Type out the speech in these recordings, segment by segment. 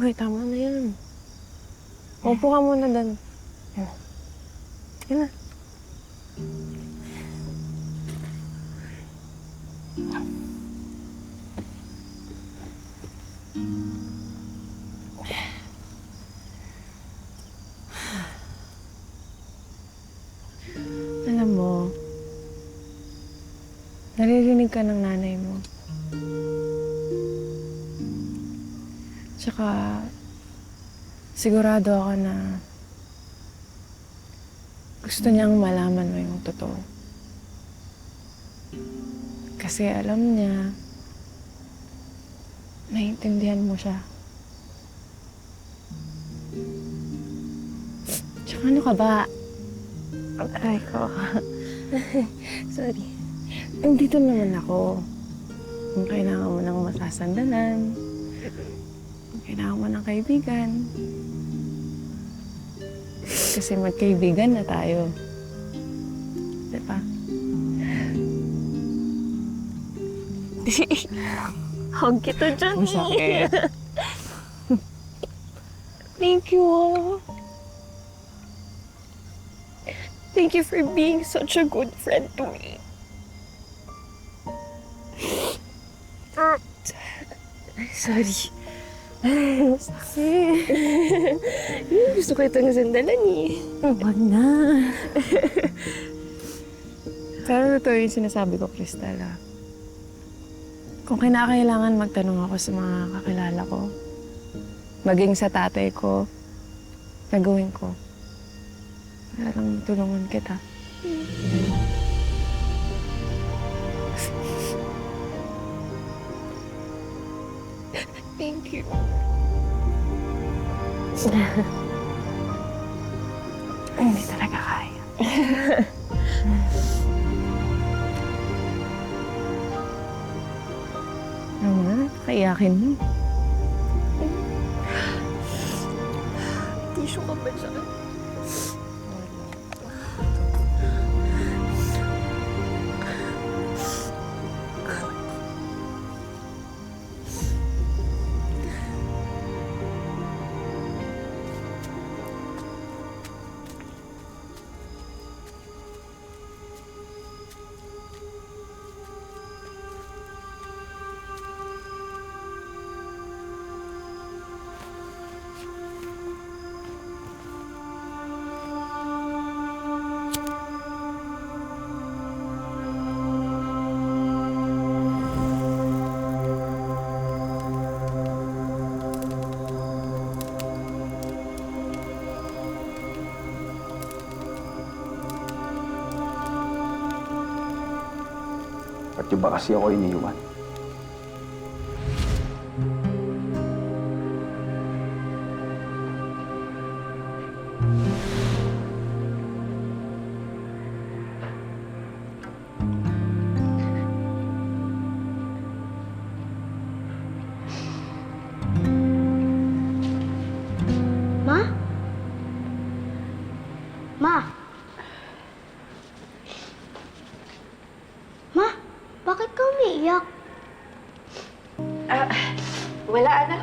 Okay, tama na yan. Upo ka muna doon. Yan. Yan na. Alam mo, naririnig ka ng nanay mo. Tsaka, sigurado ako na gusto niyang malaman mo yung totoo. Kasi alam niya, naiintindihan mo siya. Tsaka ano ka ba? Aray ko. Sorry. Nandito naman ako. Kung kailangan mo ng masasandalan, kung kailangan mo ng kaibigan. Kasi magkaibigan na tayo. Diba? Hug kita dyan. Ang sakit. Thank you. Thank you for being such a good friend to me. Sorry. Kasi... gusto ko itong sandalan eh. Wag na. Pero ito yung sinasabi ko, Crystal. Kung kinakailangan magtanong ako sa mga kakilala ko, maging sa tatay ko, gagawin ko. Para lang tulungan kita. Thank you. Hindi talaga kaya. Ano na? Kaiyakin mo. Tissue ka ba dyan? Ba't niyo ba kasi ako iniwan? Ma? Ma? Ma? Bakit ka umiiyak? Wala, anak.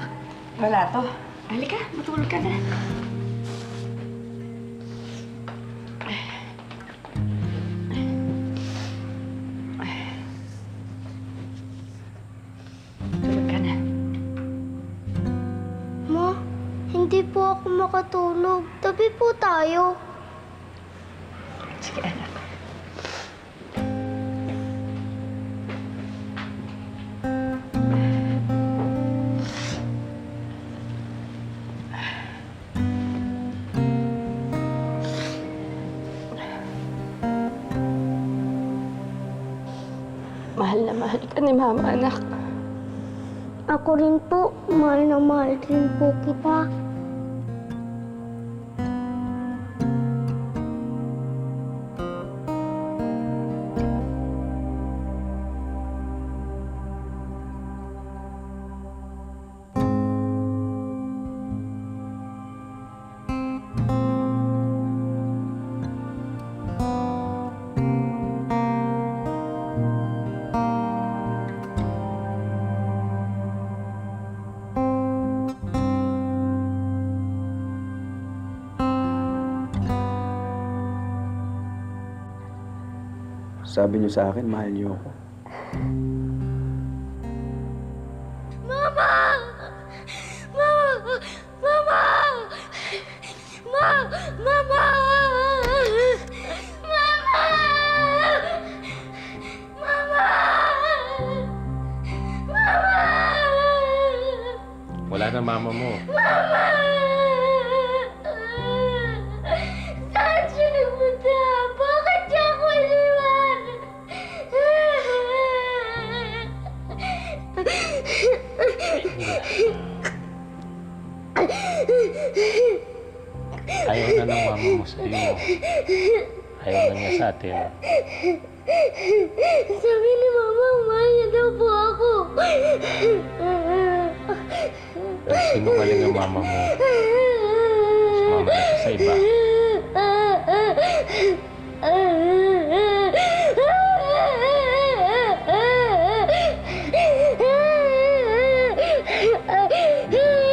Wala to. Halika, matulog ka na. Tulog ka na. Ma, hindi po ako makatulog. Tabi po tayo. Sige, anak. Mahal na mahal ka ni Mama, anak. Ako rin po, mahal na mahal rin po kita. Sabi niyo sa akin, mahal niyo ako. Mama! Mama! Mama! Mama! Mama! Mama! Wala na mama mo. Saan siya nagpunta? Bakit niya ako iniwan? Ayaw na ng mama mo sa iyo. Ayaw na niya sa atin. Sabi ni Mama, mahal niya daw po ako. Pero sinungaling ang mama mo. Sumama na siya sa iba.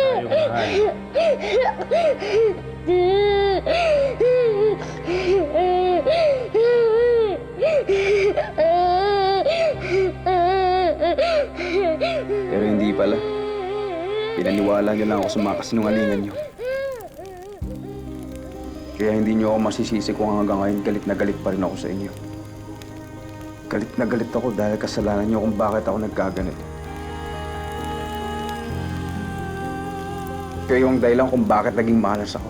Ayaw mahal. Pero hindi pala. Pinaniwala niyo lang ako sa mga kasinungalingan niyo. Kaya hindi niyo ako masisisi kung hanggang ngayon galit na galit pa rin ako sa inyo. Galit na galit ako dahil kasalanan niyo kung bakit ako nagkaganito. Kayo yung dahilan kung bakit naging malas ako.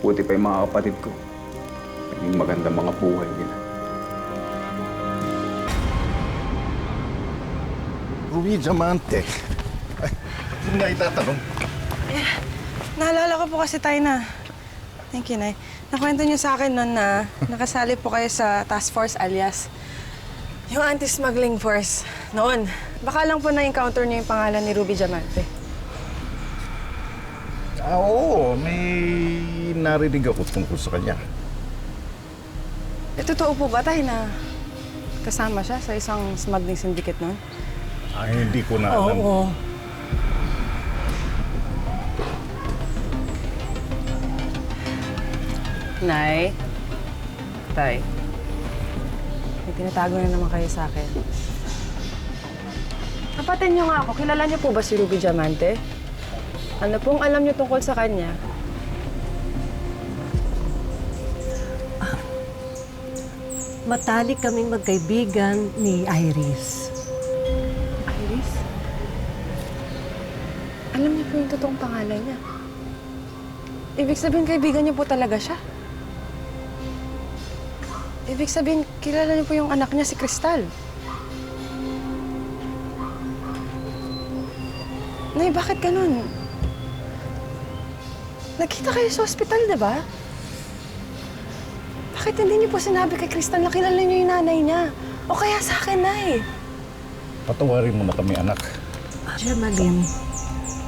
Buti pa yung mga kapatid ko. Naging maganda mga buhay nila. Ruby Diamante. Ay, hindi na itatanong. Naalala ko po kasi tayo na. Thank you, Nay. Nakwento niyo sa akin noon na nakasali po kayo sa task force alias yung anti-smuggling force noon. Baka lang po na-encounter niyo yung pangalan ni Ruby Diamante. Oo, may narinig ako tungkol sa kanya. Totoo po ba tayo na kasama siya sa isang smuggling syndicate noon? Ay, hindi ko na alam. Oo. Nay, Tay, may tinatago na naman kayo sa akin. Kapatid niyo nga ako, kilala niyo po ba si Ruby Diamante? Ano pong alam niyo tungkol sa kanya? Matalik kaming magkaibigan ni Iris. Iris? Alam niyo po yung totoong pangalan niya. Ibig sabihin, kaibigan niyo po talaga siya. Ibig sabihin, kilala niyo po yung anak niya, si Crystal. Nay, bakit ganun? Nagkita kayo sa ospital, di ba? Bakit hindi niyo po sinabi kay Crystal na kilala niyo yung nanay niya? O kaya sa akin, Nay? Patawarin mo na kami, anak. Gemaline,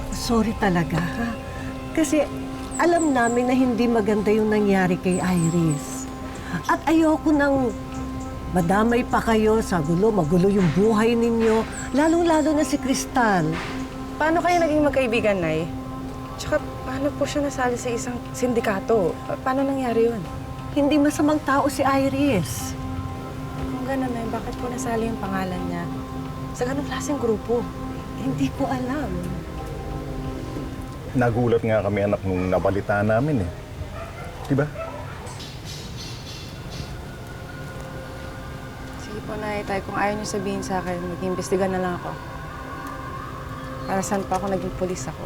sorry talaga, ha? Kasi alam namin na hindi maganda yung nangyari kay Iris. At ayoko nang madamay pa kayo sa gulo, magulo yung buhay ninyo, lalong-lalo na si Crystal. Paano kayo naging magkaibigan, Nay? Tsaka, paano po siya nasali sa isang sindikato? Paano nangyari yun? Hindi masamang tao si Iris. Kung gano'n, Nay, bakit po nasali yung pangalan niya sa ganung klaseng grupo? Hindi ko alam. Nagulat nga kami, anak, nung nabalita namin eh. Diba? Sige po, Nay, Tay, kung ayaw niyo sabihin sa akin, mag-iimbestiga na lang ako. Para saan pa ako naging pulis ako?